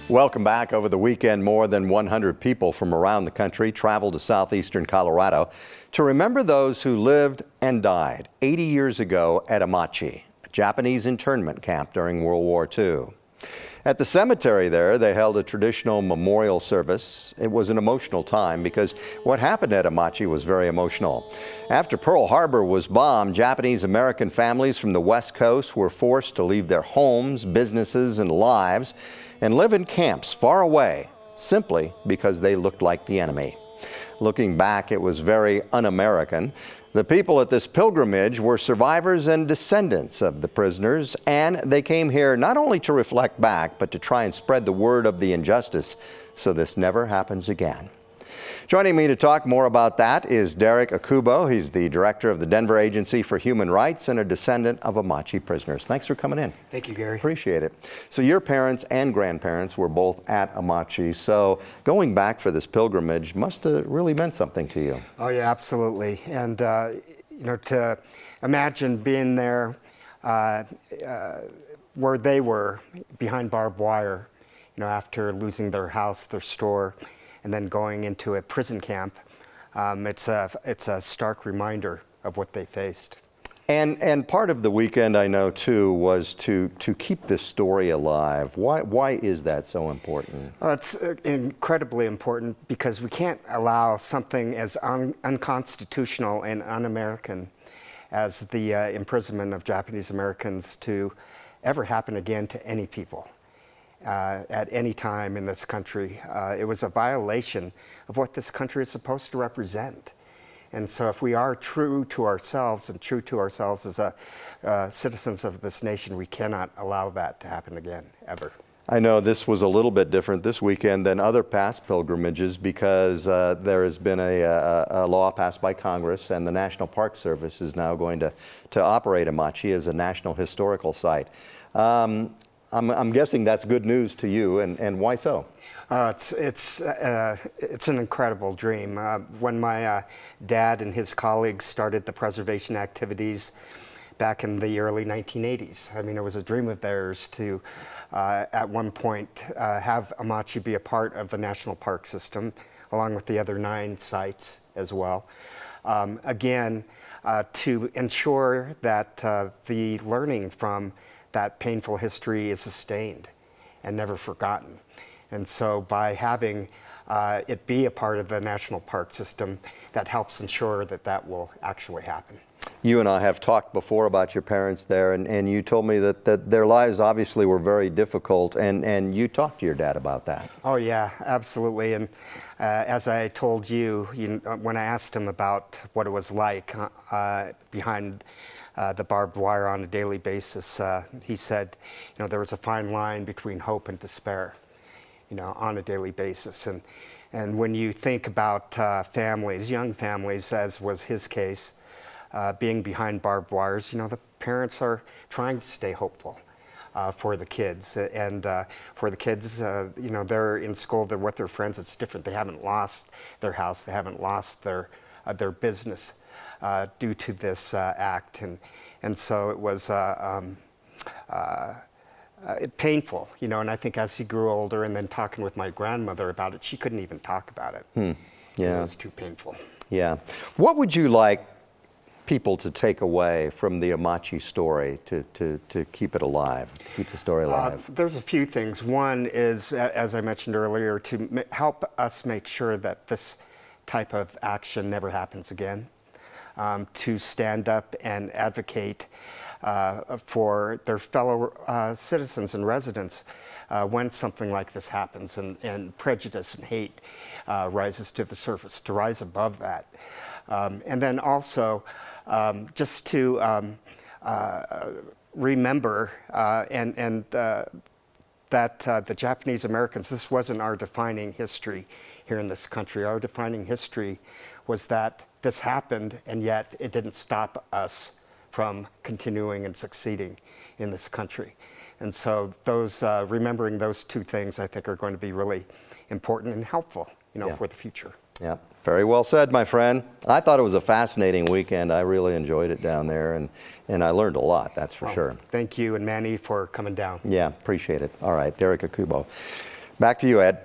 Welcome back. Over the weekend, more than 100 people from around the country traveled to southeastern Colorado to remember those who lived and died 80 years ago at Amache, a Japanese internment camp during World War II. At the cemetery there, they held a traditional memorial service. It was an emotional time because what happened at Amache was very emotional. After Pearl Harbor was bombed, Japanese American families from the West Coast were forced to leave their homes, businesses, and lives and live in camps far away, simply because they looked like the enemy. Looking back, it was very un-American. The people at this pilgrimage were survivors and descendants of the prisoners, and they came here not only to reflect back, but to try and spread the word of the injustice so this never happens again. Joining me to talk more about that is Derek Akubo. He's the director of the Denver Agency for Human Rights and a descendant of Amache prisoners. Thanks for coming in. Thank you, Gary. Appreciate it. So your parents and grandparents were both at Amache, so going back for this pilgrimage must have really meant something to you. Oh yeah, absolutely. And you know, to imagine being there where they were, behind barbed wire, you know, after losing their house, their store, and then going into a prison camp, it's a stark reminder of what they faced. And part of the weekend, I know too, was to keep this story alive. Why is that so important? It's incredibly important because we can't allow something as unconstitutional and un-American as the imprisonment of Japanese Americans to ever happen again to any people. At any time in this country. It was a violation of what this country is supposed to represent. And so if we are true to ourselves and true to ourselves as citizens of this nation, we cannot allow that to happen again, ever. I know this was a little bit different this weekend than other past pilgrimages because there has been a law passed by Congress, and the National Park Service is now going to operate Amache as a National Historical Site. I'm guessing that's good news to you, and why so? It's an incredible dream. When my dad and his colleagues started the preservation activities back in the early 1980s, I mean, it was a dream of theirs to, at one point, have Amache be a part of the national park system, along with the other 9 sites as well. Again, to ensure that the learning from that painful history is sustained and never forgotten. And so by having it be a part of the national park system, that helps ensure that that will actually happen. You and I have talked before about your parents there, and you told me that their lives obviously were very difficult, and you talked to your dad about that. Oh yeah, absolutely. And as I told you, when I asked him about what it was like behind the barbed wire on a daily basis, he said, you know, there was a fine line between hope and despair, you know, on a daily basis. And when you think about families, young families, as was his case, being behind barbed wires, you know, the parents are trying to stay hopeful for the kids. And for the kids, you know, they're in school, they're with their friends, it's different. They haven't lost their house, they haven't lost their business due to this act, and so it was painful, you know. And I think as he grew older, and then talking with my grandmother about it, she couldn't even talk about it. Yeah, it was too painful. Yeah. What would you like people to take away from the Amache story to keep it alive, to keep the story alive? There's a few things. One is, as I mentioned earlier, to help us make sure that this type of action never happens again. To stand up and advocate for their fellow citizens and residents when something like this happens, and prejudice and hate rises to the surface, to rise above that. And then also just to remember that the Japanese Americans, this wasn't our defining history here in this country. Our defining history was that this happened, and yet it didn't stop us from continuing and succeeding in this country. And so those, remembering those 2 things, I think, are going to be really important and helpful, you know, for the future. Yeah, very well said, my friend. I thought it was a fascinating weekend. I really enjoyed it down there, and I learned a lot, that's for sure. Thank you and Manny for coming down. Yeah, appreciate it. All right, Derek Akubo. Back to you, Ed.